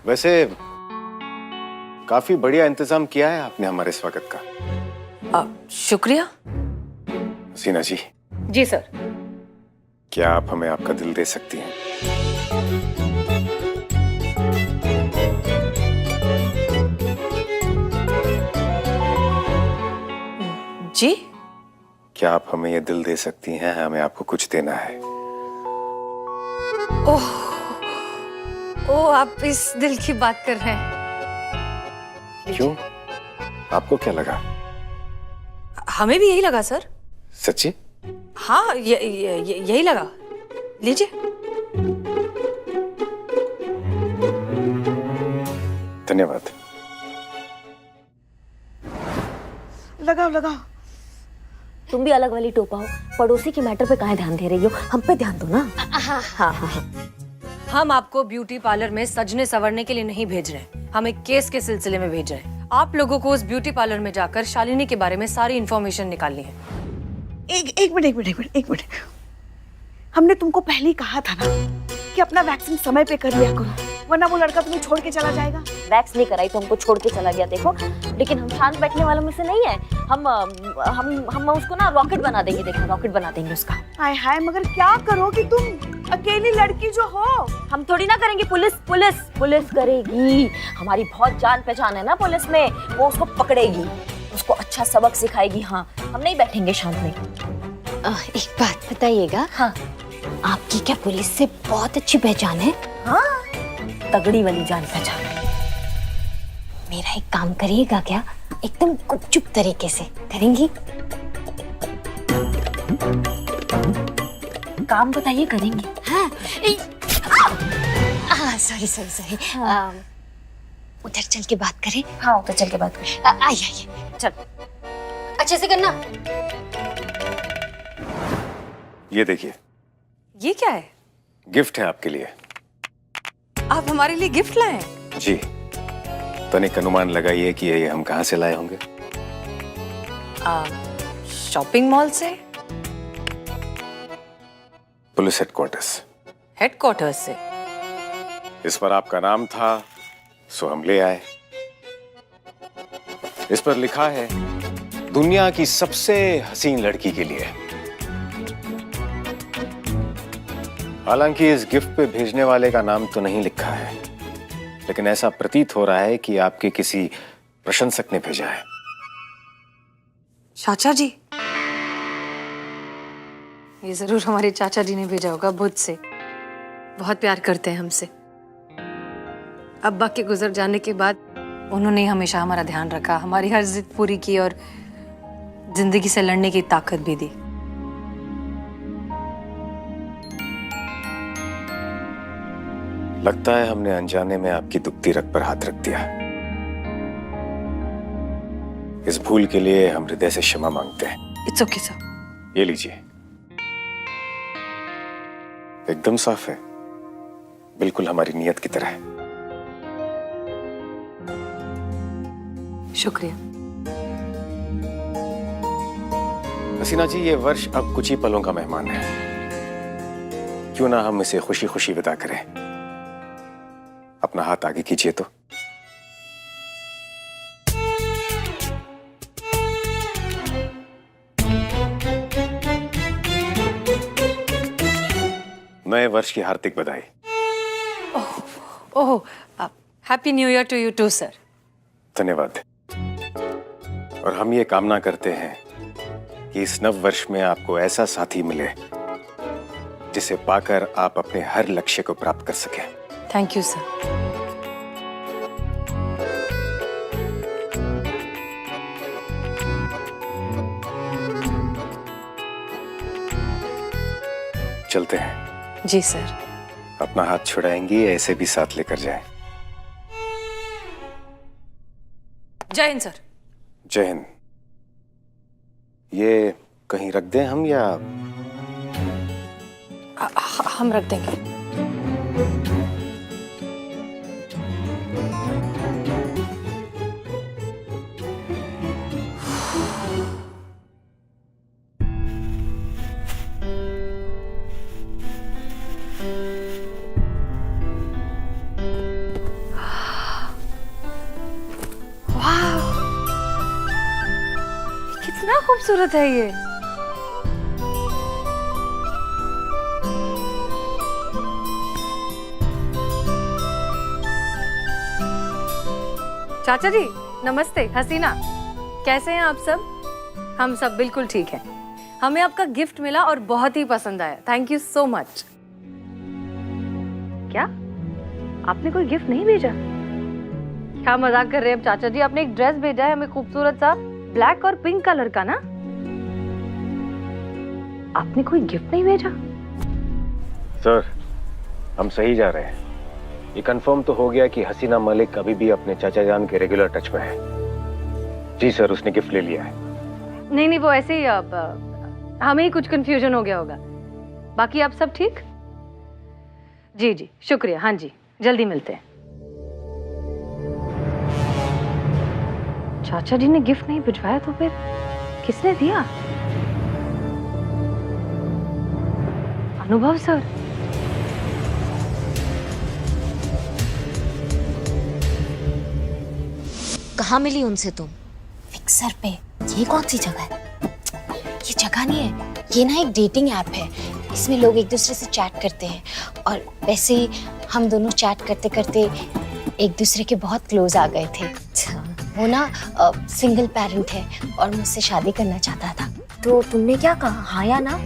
वैसे काफी बढ़िया इंतजाम किया है आपने हमारे स्वागत का। शुक्रिया। हसीना जी। जी सर। क्या आप हमें आपका दिल दे सकती हैं? जी? क्या आप हमें ये दिल दे सकती हैं? हमें आपको कुछ देना है। ओह, आप इस दिल की बात कर रहे हैं? क्यों? आपको क्या लगा? हमें भी यही लगा सर। सच्ची? हाँ, यही लगा। लीजिए। धन्यवाद। लगाओ लगाओ। तुम भी अलग वाली टोपा हो, पड़ोसी के मैटर पे काहे ध्यान दे रही हो? हम पे ध्यान दो ना। हाँ। हम आपको ब्यूटी पार्लर में सजने संवरने के लिए नहीं भेज रहे, हम एक केस के सिलसिले में भेज रहे हैं। आप लोगों को उस ब्यूटी पार्लर में जाकर शालिनी के बारे में सारी इंफॉर्मेशन निकालनी है। एक मिनट। हमने तुमको पहले ही कहा था ना कि अपना वैक्सीन समय पे कर लिया करो, वरना वो लड़का तुम्हें छोड़ के चला जाएगा। वैक्स नहीं कराई तो हमको छोड़ के चला गया। देखो, लेकिन हम शांत बैठने वालों में से नहीं है। हम उसको ना रॉकेट बना देंगे। देखो, रॉकेट बना देंगे उसका। हाय हाय, मगर क्या करोगी तुम? अकेली लड़की जो हो। हम थोड़ी ना करेंगे। पुलिस करेगी। हमारी बहुत जान पहचान है ना पुलिस में, वो उसको पकड़ेगी, उसको अच्छा सबक सिखाएगी। हाँ, हम नहीं बैठेंगे शांत में। एक बात बताइएगा। हाँ। आपकी क्या पुलिस से बहुत अच्छी पहचान है? हाँ, तगड़ी वाली जान पहचान। मेरा एक काम करिएगा क्या? एकदम गुपचुप तरीके से करेंगी? काम बताइए, करेंगे। हाँ। सॉरी। उधर चल के बात करें। हाँ, उधर चल के बात करें। आइए चल। अच्छे से करना। ये देखिए, ये क्या है? गिफ्ट है आपके लिए। आप हमारे लिए गिफ्ट लाए हैं? जी, तनिक अनुमान लगाइए कि ये हम कहाँ से लाए होंगे। शॉपिंग मॉल से? Police headquarters. हेडक्वार्टर्स से? इस पर आपका नाम था, सो हम ले आए। इस पर लिखा है दुनिया की सबसे हसीन लड़की के लिए। हालांकि इस गिफ्ट पे भेजने वाले का नाम तो नहीं लिखा है, लेकिन ऐसा प्रतीत हो रहा है कि आपके किसी प्रशंसक ने भेजा है। चाचा जी? ये जरूर हमारे चाचा जी ने भेजा होगा, बुध से। बहुत प्यार करते हैं हमसे। अब्बा के गुजर जाने के बाद उन्होंने हमेशा हमारा ध्यान रखा, हमारी हर जिद पूरी की और जिंदगी से लड़ने की ताकत भी दी। लगता है हमने अनजाने में आपकी दुखती रग पर हाथ रख दिया। इस भूल के लिए हम हृदय से क्षमा मांगते हैं। It's okay sir. ये लीजिए, एकदम साफ है, बिल्कुल हमारी नियत की तरह है। शुक्रिया। हसीना जी, ये वर्ष अब कुछ ही पलों का मेहमान है। क्यों ना हम इसे खुशी खुशी विदा करें। अपना हाथ आगे कीजिए तो। नए वर्ष की हार्दिक बधाई। Oh, happy new year to you too sir. धन्यवाद। और हम ये कामना करते हैं कि इस नव वर्ष में आपको ऐसा साथी मिले जिसे पाकर आप अपने हर लक्ष्य को प्राप्त कर सकें। Thank you sir. चलते हैं। जी सर। अपना हाथ छुड़ाएंगी, ऐसे भी साथ लेकर जाएं। जय हिंद सर। जय हिंद। ये कहीं रख दें हम या? हम रख देंगे। कितना खूबसूरत है ये। चाचा जी नमस्ते। हसीना, कैसे हैं आप सब? हम सब बिल्कुल ठीक हैं। हमें आपका गिफ्ट मिला और बहुत ही पसंद आया। Thank you so much. क्या आपने कोई गिफ्ट नहीं भेजा? क्या मजाक कर रहे हैं आप चाचा जी? आपने एक ड्रेस भेजा है हमें, खूबसूरत सा ब्लैक और पिंक कलर का ना। आपने कोई गिफ्ट नहीं भेजा? सर, हम सही जा रहे हैं। ये कंफर्म तो हो गया कि हसीना मलिक अभी भी अपने चाचा जान के रेगुलर टच में है। जी सर, उसने गिफ्ट ले लिया है। नहीं नहीं, वो ऐसे ही अब हमें ही कुछ कंफ्यूजन हो गया होगा। बाकी आप सब ठीक? जी जी शुक्रिया। हाँ जी, जल्दी मिलते हैं। चाचा जी ने गिफ्ट नहीं भिजवाया तो फिर किसने दिया? अनुभव सर। कहाँ मिली उनसे तुम? फिक्सर पे। ये कौन सी जगह है? ये जगह नहीं है, ये ना एक डेटिंग ऐप है। इसमें लोग एक दूसरे से चैट करते हैं और वैसे ही हम दोनों चैट करते करते एक दूसरे के बहुत क्लोज आ गए थे। वो ना सिंगल पेरेंट है और मुझसे शादी करना चाहता था। तो तुमने क्या कहा, हाँ या ना?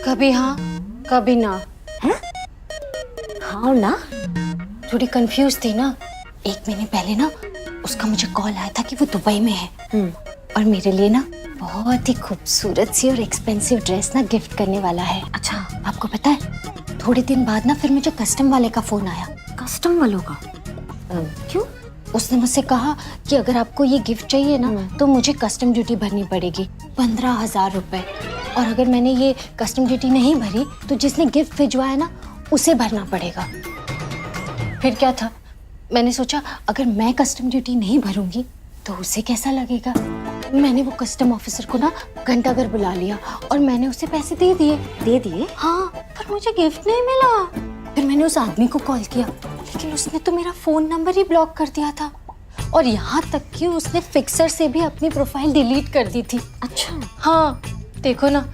कभी हाँ कभी ना। हाँ और ना? थोड़ी कंफ्यूज थी ना। एक महीने पहले ना उसका मुझे कॉल आया था कि वो दुबई में है और मेरे लिए ना बहुत ही खूबसूरत सी और एक्सपेंसिव ड्रेस ना गिफ्ट करने वाला है। अच्छा, आपको पता है, थोड़े दिन बाद ना फिर मुझे कस्टम वाले का फोन आया। कस्टम वालों का? क्यों? उसने मुझसे कहा कि अगर आपको ये गिफ्ट चाहिए ना तो मुझे कस्टम ड्यूटी भरनी पड़ेगी 15,000 रुपए। और अगर मैंने ये कस्टम ड्यूटी नहीं भरी तो जिसने गिफ्ट भिजवाया ना उसे भरना पड़ेगा। फिर क्या था, मैंने सोचा अगर मैं कस्टम ड्यूटी नहीं भरूंगी तो उसे कैसा लगेगा। मैंने वो कस्टम ऑफिसर को ना घंटाघर बुला लिया और मैंने उसे पैसे दे दिए। दे दिए? हाँ, पर मुझे गिफ्ट नहीं मिला। फिर मैंने उस आदमी को कॉल किया लेकिन उसने तो मेरा फोन नंबर ही ब्लॉक कर दिया था और यहाँ तक कि उसने फिक्सर से भी अपनी प्रोफाइल डिलीट कर दी थी। अच्छा। हाँ, देखो ना,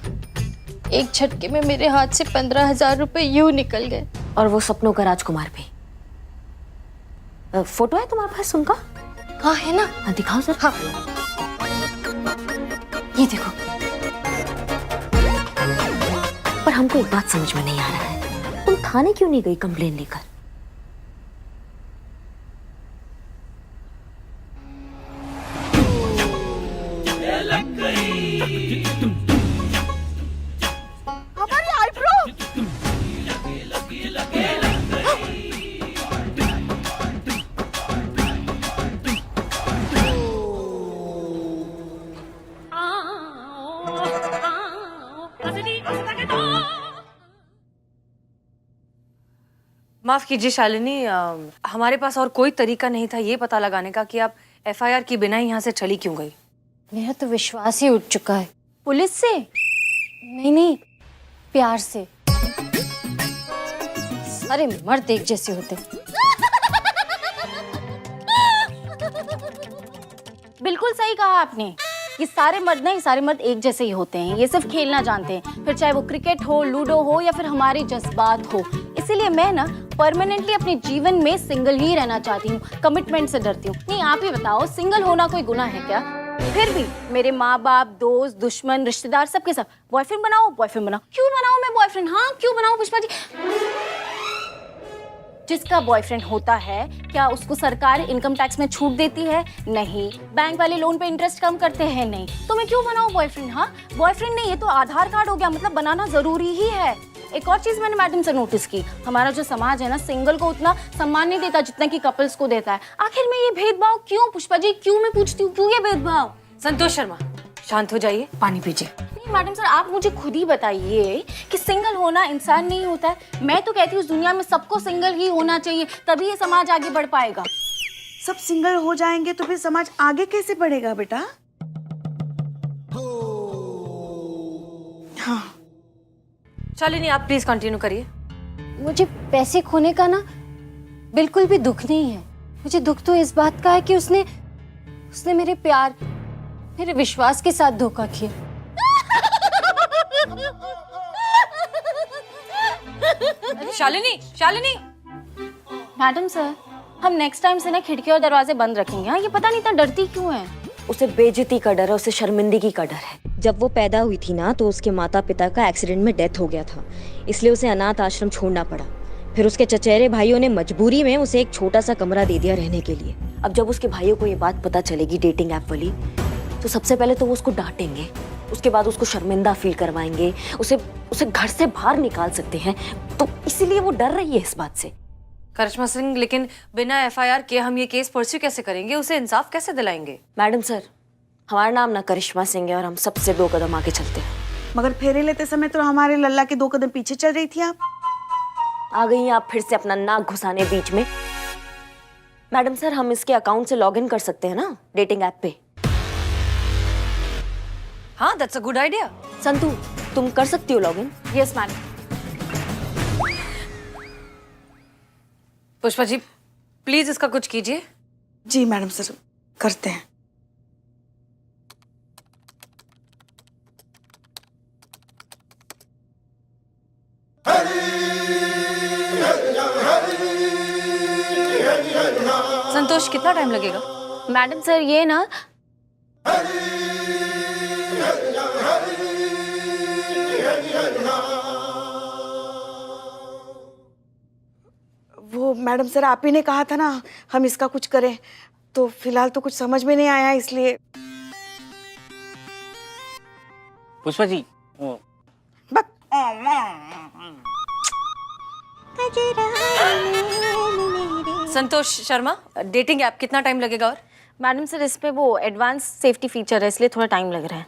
एक झटके में मेरे हाथ से 15,000 रुपए यूं निकल गए। और वो सपनों का राजकुमार भी। फोटो है तुम्हारे पास उनका? हाँ है ना। हाँ दिखाओ सर। हाँ, ये देखो। पर हमको एक बात समझ में नहीं आ रहा है, तुम थाने क्यों नहीं गई कंप्लेन लेकर? हमारी आईब्रो। माफ कीजिए शालिनी, हमारे पास और कोई तरीका नहीं था ये पता लगाने का कि आप एफआईआर की बिना ही यहाँ से चली क्यों गई। मेरा तो विश्वास ही उठ चुका है। पुलिस से? नहीं नहीं, प्यार से। सारे मर्द एक जैसे होते। बिल्कुल सही कहा आपने। ये सारे मर्द नहीं, सारे मर्द एक जैसे ही होते हैं। ये सिर्फ खेलना जानते हैं, फिर चाहे वो क्रिकेट हो, लूडो हो या फिर हमारे जज्बात हो। इसीलिए मैं ना परमानेंटली अपने जीवन में सिंगल ही रहना चाहती हूँ, कमिटमेंट से डरती हूँ। नहीं आप ही बताओ, सिंगल होना कोई गुनाह है क्या? फिर भी मेरे माँ बाप, दोस्त, दुश्मन, रिश्तेदार सबके सब बॉयफ्रेंड बनाओ, बॉयफ्रेंड बनाओ। क्यों बनाऊं मैं बॉयफ्रेंड? हाँ क्यों बनाऊं पुष्पा जी? जिसका बॉयफ्रेंड होता है क्या उसको सरकार इनकम टैक्स में छूट देती है? नहीं। बैंक वाले लोन पे इंटरेस्ट कम करते हैं? नहीं। तो मैं क्यों बनाऊं बॉयफ्रेंड? हाँ, बॉयफ्रेंड नहीं, ये तो आधार कार्ड हो गया, मतलब बनाना जरूरी ही है। एक और चीज मैंने मैडम से नोटिस की, हमारा जो समाज है ना, सिंगल को उतना सम्मान नहीं देता जितना कि कपल्स को देता है। आखिर में ये भेदभाव क्यों पुष्पा जी? क्यों, मैं पूछती हूँ, क्यों ये भेदभाव? संतोष शर्मा, शांत हो जाइए, पानी पीजिए। नहीं मैडम सर, आप मुझे खुद ही बताइए कि सिंगल होना इंसान नहीं होता है। मैं तो कहती हूँ इस दुनिया में सबको सिंगल ही होना चाहिए, तभी ये समाज आगे बढ़ पाएगा। सब सिंगल हो जाएंगे तो फिर समाज आगे कैसे बढ़ेगा बेटा? हाँ। शालिनी आप प्लीज कंटिन्यू करिए। मुझे पैसे खोने का ना बिल्कुल भी दुख नहीं है, मुझे दुख तो इस बात का है कि उसने उसने मेरे प्यार, मेरे विश्वास के साथ धोखा किया। शालिनी, शालिनी, मैडम सर, हम नेक्स्ट टाइम से ना खिड़की और दरवाजे बंद रखेंगे। हाँ, ये पता नहीं इतना डरती क्यों है। उसे बेइज्जती का डर है, उसे शर्मिंदगी का डर है। जब वो पैदा हुई थी ना तो उसके माता पिता का एक्सीडेंट में डेथ हो गया था, इसलिए उसे अनाथ आश्रम छोड़ना पड़ा। फिर उसके चचेरे भाइयों ने मजबूरी में उसे एक छोटा सा कमरा दे दिया रहने के लिए। अब जब उसके भाइयों को ये बात पता चलेगी डेटिंग ऐप वाली, तो सबसे पहले तो वो उसको डांटेंगे, उसके बाद उसको शर्मिंदा फील करवाएंगे, उसे घर से बाहर निकाल सकते हैं। तो इसीलिए वो डर रही है इस बात से। करिश्मा सिंह, लेकिन बिना एफआईआर के हम ये केस परस्यू कैसे करेंगे? उसे इंसाफ कैसे दिलाएंगे? मैडम सर, हमारा नाम ना करिश्मा सिंह है और हम सबसे 2 कदम आगे चलते हैं। मगर फेरे लेते समय तो हमारे लल्ला के 2 कदम पीछे चल रही थी आप। आ गई हैं आप फिर से अपना नाक घुसाने बीच में। मैडम सर, हम इसके अकाउंट से लॉगिन कर सकते हैं ना डेटिंग ऐप पे? हाँ, that's a good idea. Santu, तुम कर सकती हो login? Yes madam. Pushpa ji, please इसका कुछ कीजिए। जी मैडम सर, करते हैं। संतोष, कितना टाइम लगेगा? मैडम सर, ये ना वो मैडम सर, आप ही ने कहा था ना हम इसका कुछ करें, तो फिलहाल तो कुछ समझ में नहीं आया, इसलिए। पुष्पा जी, बस संतोष शर्मा, डेटिंग ऐप कितना टाइम लगेगा? और मैडम सर, इस पे वो एडवांस सेफ्टी फीचर है, इसलिए थोड़ा टाइम लग रहा है।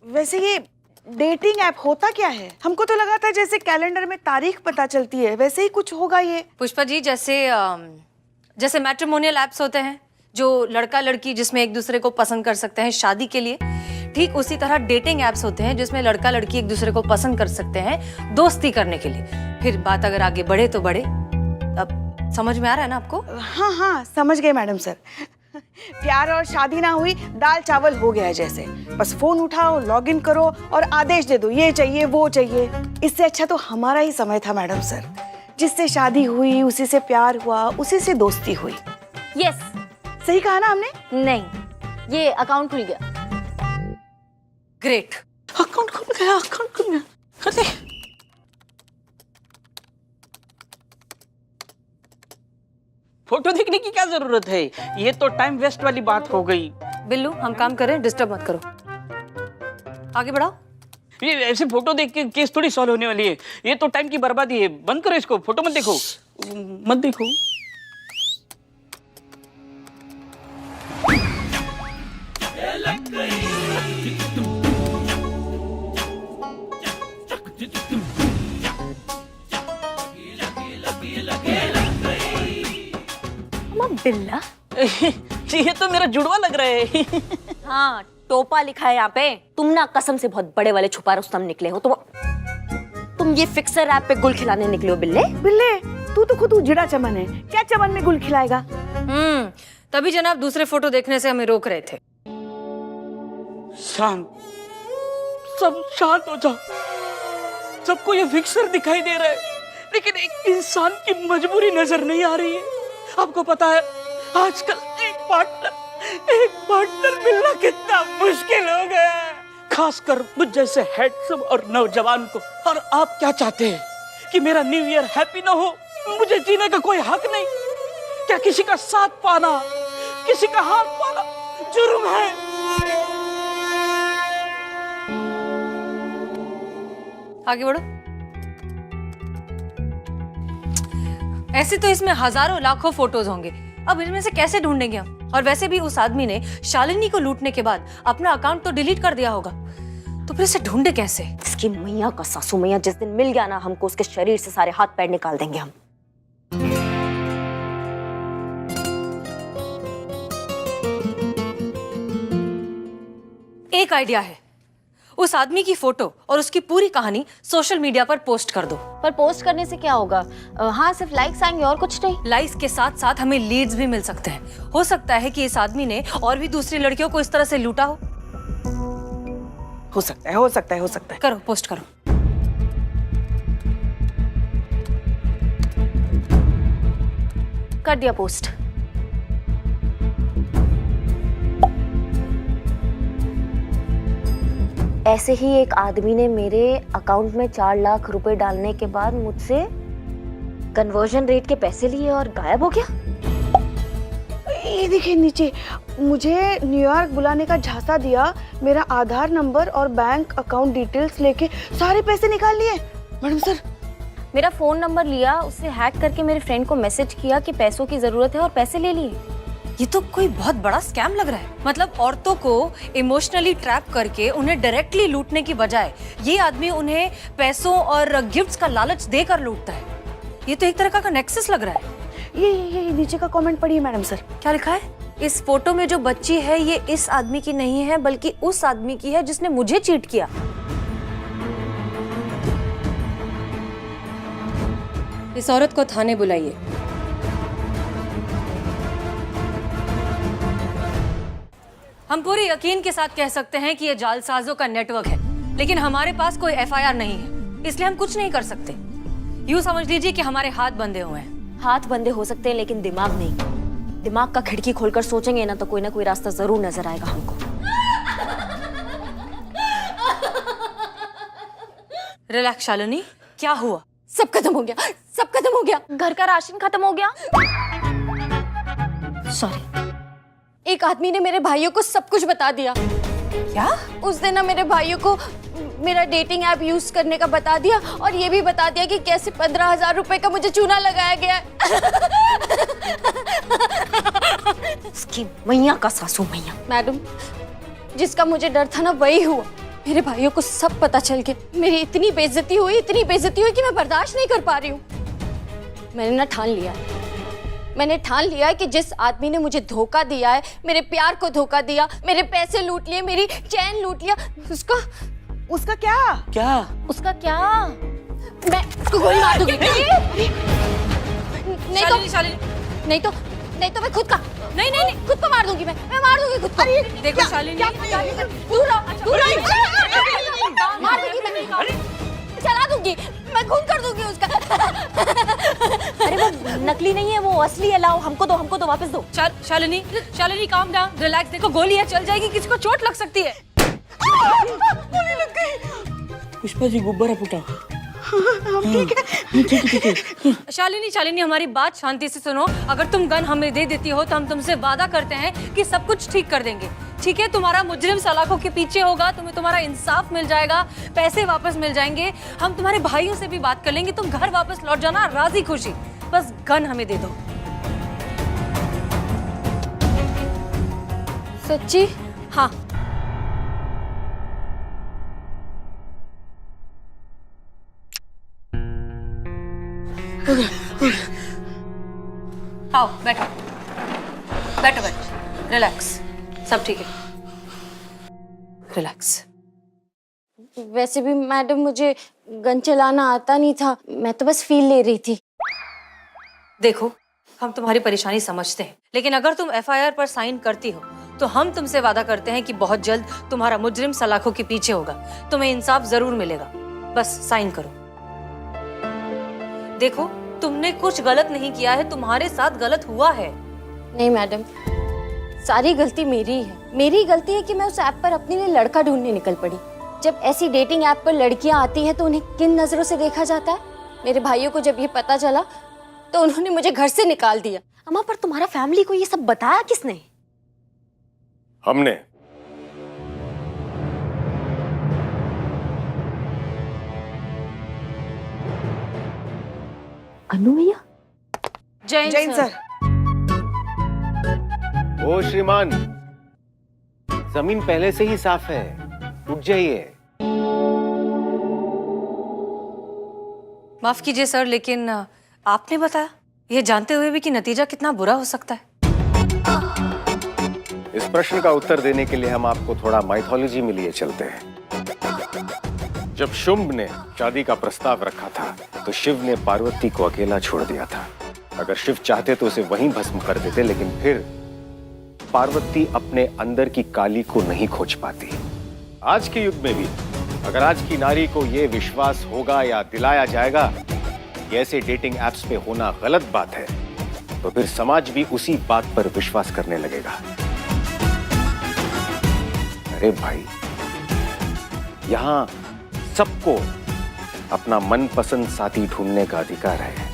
वैसे ये डेटिंग ऐप होता क्या है? हमको तो लगा था जैसे कैलेंडर में तारीख पता चलती है वैसे ही कुछ होगा ये। पुष्पा जी, जैसे मैट्रिमोनियल ऐप्स होते हैं जो लड़का लड़की जिसमें एक दूसरे को पसंद कर सकते हैं शादी के लिए, ठीक उसी तरह डेटिंग ऐप्स होते हैं जिसमें लड़का लड़की एक दूसरे को पसंद कर सकते हैं दोस्ती करने के लिए। फिर बात अगर आगे बढ़े तो बढ़े। अब समझ में आ रहा है ना आपको? हाँ हाँ, समझ गए मैडम सर। प्यार और शादी ना हुई, दाल चावल हो गया है जैसे। बस फोन उठाओ, लॉगिन करो और आदेश दे दो, ये चाहिए वो चाहिए। इससे अच्छा तो हमारा ही समय था मैडम सर। जिससे शादी हुई, उसी से प्यार हुआ, उसी से दोस्ती हुई। यस। सही कहा ना हमने? नहीं, ये अकाउंट खुल गया। ग्रेट। अकाउंट खुल गया, अकाउंट खुल गया। अरे फोटो देखने की क्या जरूरत है? ये तो टाइम वेस्ट वाली बात हो गई। बिल्लू, हम काम करें, डिस्टर्ब मत करो। आगे बढ़ाओ। ये ऐसे फोटो देख के केस थोड़ी सॉल्व होने वाली है। ये तो टाइम की बर्बादी है। बंद करो इसको, फोटो मत देखो, मत देखो। बिल्ला, ये तो मेरा जुड़वा लग रहा है। हाँ, टोपा लिखा है यहाँ पे। तुम ना कसम से बहुत बड़े वाले छुपा रुस्तम निकले हो। तुम ये फिक्सर ऐप पे गुल खिलाने निकले हो बिल्ले? बिल्ले, तू तो खुद उजड़ा चमन है, क्या चमन में गुल खिलाएगा? तभी जनाब दूसरे फोटो देखने से हमें रोक रहे थे। शांत, सब शांत हो जाओ। सबको ये फिक्सर दिखाई दे रहा है, लेकिन एक इंसान की मजबूरी नजर नहीं आ रही है। आपको पता है आजकल एक पार्टनर मिलना कितना मुश्किल हो गया है, खासकर मुझ जैसे हैंडसम और नौजवान को। और आप क्या चाहते हैं कि मेरा न्यू ईयर हैप्पी ना हो? मुझे जीने का कोई हक नहीं? क्या किसी का साथ पाना, किसी का हाथ पाना जुर्म है? आगे बढ़ो। ऐसे तो इसमें हजारों लाखों फोटोज होंगे, अब इनमें से कैसे ढूंढेंगे हम? और वैसे भी उस आदमी ने शालिनी को लूटने के बाद अपना अकाउंट तो डिलीट कर दिया होगा, तो फिर इसे ढूंढे कैसे? इसकी मैया का सासू मैया, जिस दिन मिल गया ना हमको, उसके शरीर से सारे हाथ पैर निकाल देंगे हम। एक आइडिया है, उस आदमी की फोटो और उसकी पूरी कहानी सोशल मीडिया पर पोस्ट कर दो। पर पोस्ट करने से क्या होगा? हाँ, सिर्फ लाइक्स आएंगे और कुछ नहीं। लाइक्स के साथ साथ हमें लीड्स भी मिल सकते हैं। हो सकता है कि इस आदमी ने और भी दूसरी लड़कियों को इस तरह से लूटा हो। हो सकता है, हो सकता है, हो सकता है। करो, पोस्ट करो। कर दिया पोस्ट। ऐसे ही एक आदमी ने मेरे अकाउंट में 4 लाख रुपए डालने के बाद मुझसे कन्वर्जन रेट के पैसे लिए और गायब हो गया। ये देखिए नीचे, मुझे न्यूयॉर्क बुलाने का झांसा दिया, मेरा आधार नंबर और बैंक अकाउंट डिटेल्स लेके सारे पैसे निकाल लिए। मैडम सर, मेरा फोन नंबर लिया, उससे हैक करके मेरे फ्रेंड को मैसेज किया कि पैसों की जरूरत है और पैसे ले लिए। ये तो कोई बहुत बड़ा स्कैम लग रहा है। मतलब औरतों को इमोशनली ट्रैप करके उन्हें डायरेक्टली लूटने की बजाय ये आदमी उन्हें पैसों और गिफ्ट्स का लालच देकर लूटता है। ये तो एक तरह का नेक्सस लग रहा है। ये नीचे का कमेंट पढ़िए मैडम सर। क्या लिखा है? इस फोटो में जो बच्ची है ये इस आदमी की नहीं है बल्कि उस आदमी की है जिसने मुझे चीट किया। इस औरत को थाने बुलाइए। हम पूरे यकीन के साथ कह सकते हैं कि ये जालसाजों का नेटवर्क है, लेकिन हमारे पास कोई एफआईआर नहीं है, इसलिए हम कुछ नहीं कर सकते। यूँ समझ लीजिए कि हमारे हाथ बंधे हुए हैं। हाथ बंदे हो सकते हैं लेकिन दिमाग नहीं। दिमाग का खिड़की खोलकर सोचेंगे ना कोई रास्ता जरूर नजर आएगा हमको। रिलैक्स शालिनी, क्या हुआ? सब खत्म हो गया, सब खत्म हो गया। घर का राशन खत्म हो गया। सॉरी, एक आदमी ने मेरे भाइयों को सब कुछ बता दिया। क्या? उस दिन ना मेरे भाइयों को मेरा डेटिंग ऐप यूज करने का बता दिया और ये भी बता दिया कि कैसे 15,000 रुपए का मुझे चूना लगाया गया है। उसकी मैया का सासू मैया। मैडम, जिसका मुझे डर था ना वही हुआ। मेरे भाइयों को सब पता चल गया। मेरी इतनी बेइज्जती हुई कि मैं बर्दाश्त नहीं कर पा रही हूँ। मैंने ठान लिया है कि जिस आदमी ने मुझे धोखा दिया है, मेरे प्यार को धोखा दिया, मेरे पैसे लूट लिए, मेरी चैन लूट लिया, उसका क्या? उसका क्या? मैं उसको गोली मार दूंगी। नहीं तो मैं खुद का नहीं खुद को मार दूंगी। मैं मार दूंगी खुद को। देखो शालिनी, दूर मार दूंगी मैं, चला दूंगी मैं, खून कर दूंगी उसका। अरे वो नकली नहीं है, वो असली है। लाओ, हमको दो, वापस दो। Shalini calm down, relax. देखो गोली है, चल जाएगी, किसी को चोट लग सकती है। गोली लग गई। पुष्पा जी, गुब्बारा फूटा। ठीक है। शालिनी हमारी बात शांति से सुनो। अगर तुम गन हमें दे देती हो तो हम तुमसे वादा करते हैं कि सब कुछ ठीक कर देंगे। ठीक है? तुम्हारा मुजरिम सलाखों के पीछे होगा, तुम्हें तुम्हारा इंसाफ मिल जाएगा, पैसे वापस मिल जाएंगे, हम तुम्हारे भाइयों से भी बात कर लेंगे, तुम घर वापस लौट जाना राजी खुशी। बस गन हमें दे दो। सच्ची? हाँ। आओ, बैठो, रिलैक्स, सब ठीक है, रिलैक्स। वैसे भी मैडम मुझे गन चलाना आता नहीं था, मैं तो बस फील ले रही थी। देखो, हम तुम्हारी परेशानी समझते हैं, लेकिन अगर तुम एफआईआर पर साइन करती हो तो हम तुमसे वादा करते हैं कि बहुत जल्द तुम्हारा मुजरिम सलाखों के पीछे होगा, तुम्हें इंसाफ जरूर मिलेगा। बस साइन करो। देखो, तुमने कुछ गलत नहीं किया है, तुम्हारे साथ गलत हुआ है। नहीं मैडम, सारी गलती मेरी है। मेरी गलती है कि मैं उस ऐप पर अपने लिए लड़का ढूंढने निकल पड़ी। जब ऐसी डेटिंग ऐप पर लड़कियां आती हैं तो उन्हें किन नजरों से देखा जाता है। मेरे भाइयों को जब ये पता चला तो उन्होंने मुझे घर से निकाल दिया। अम्मा, पर तुम्हारा फैमिली को ये सब बताया किसने? हमने। अनु भैया? जैन सर। ओ श्रीमान, जमीन पहले से ही साफ है, उठ जाइए। माफ कीजिए सर, लेकिन आपने बताया, ये जानते हुए भी कि नतीजा कितना बुरा हो सकता है। इस प्रश्न का उत्तर देने के लिए हम आपको थोड़ा माइथोलॉजी में लिए चलते हैं। जब शुंभ ने शादी का प्रस्ताव रखा था तो शिव ने पार्वती को अकेला छोड़ दिया था। अगर शिव चाहते तो उसे वहीं भस्म कर देते, लेकिन फिर पार्वती अपने अंदर की काली को नहीं खोज पाती। आज के युग में भी अगर आज की नारी को यह विश्वास होगा या दिलाया जाएगा कि ऐसे डेटिंग एप्स पे होना गलत बात है, तो फिर समाज भी उसी बात पर विश्वास करने लगेगा। अरे भाई, यहां सबको अपना मनपसंद साथी ढूंढने का अधिकार है।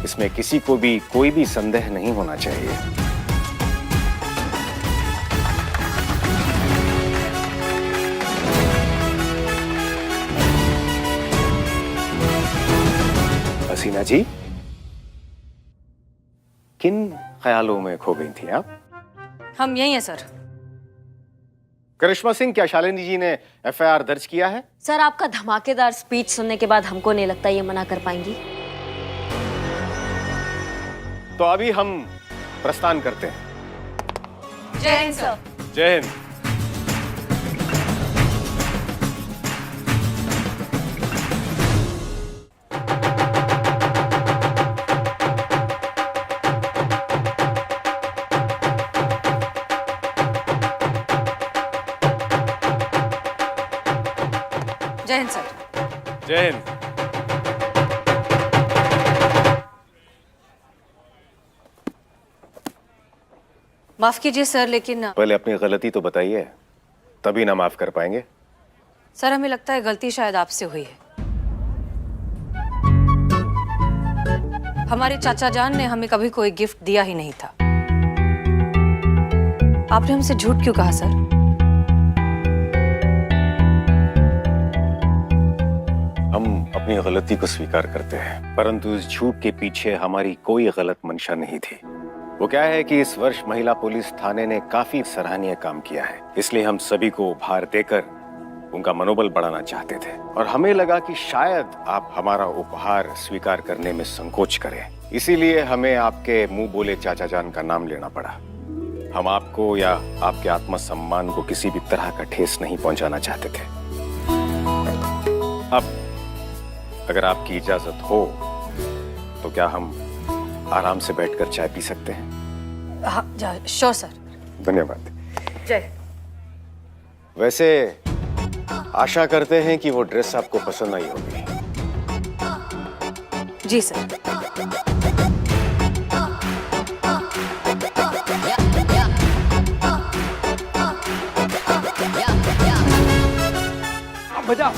इसमें किसी को भी कोई भी संदेह नहीं होना चाहिए। हसीना जी, किन ख्यालों में खो गई थी आप? हम यही हैं सर। करिश्मा सिंह, क्या शालिनी जी ने एफआईआर दर्ज किया है? सर, आपका धमाकेदार स्पीच सुनने के बाद हमको नहीं लगता ये मना कर पाएंगी। तो अभी हम प्रस्थान करते हैं। जय हिंद सर। जय हिंद। जय हिंद सर। जय हिंद। माफ कीजिए सर, लेकिन पहले अपनी गलती तो बताइए, तभी ना माफ कर पाएंगे। सर हमें लगता है गलती शायद आपसे हुई है। हमारे चाचा जान ने हमें कभी कोई गिफ्ट दिया ही नहीं था। आपने हमसे झूठ क्यों कहा सर? हम अपनी गलती को स्वीकार करते हैं, परंतु इस झूठ के पीछे हमारी कोई गलत मंशा नहीं थी। वो क्या है कि इस वर्ष महिला पुलिस थाने ने काफी सराहनीय काम किया है, इसलिए हम सभी को उपहार देकर उनका मनोबल बढ़ाना चाहते थे। और हमें लगा कि शायद आप हमारा उपहार स्वीकार करने में संकोच करें, इसीलिए हमें आपके मुंह बोले चाचा जान का नाम लेना पड़ा। हम आपको या आपके आत्मसम्मान को किसी भी तरह का ठेस नहीं पहुंचाना चाहते थे। अब अगर आपकी इजाजत हो तो क्या हम आराम से बैठकर चाय पी सकते हैं? हाँ, श्योर सर। धन्यवाद। जय। वैसे आशा करते हैं कि वो ड्रेस आपको पसंद आई होगी। जी सर। बजाओ।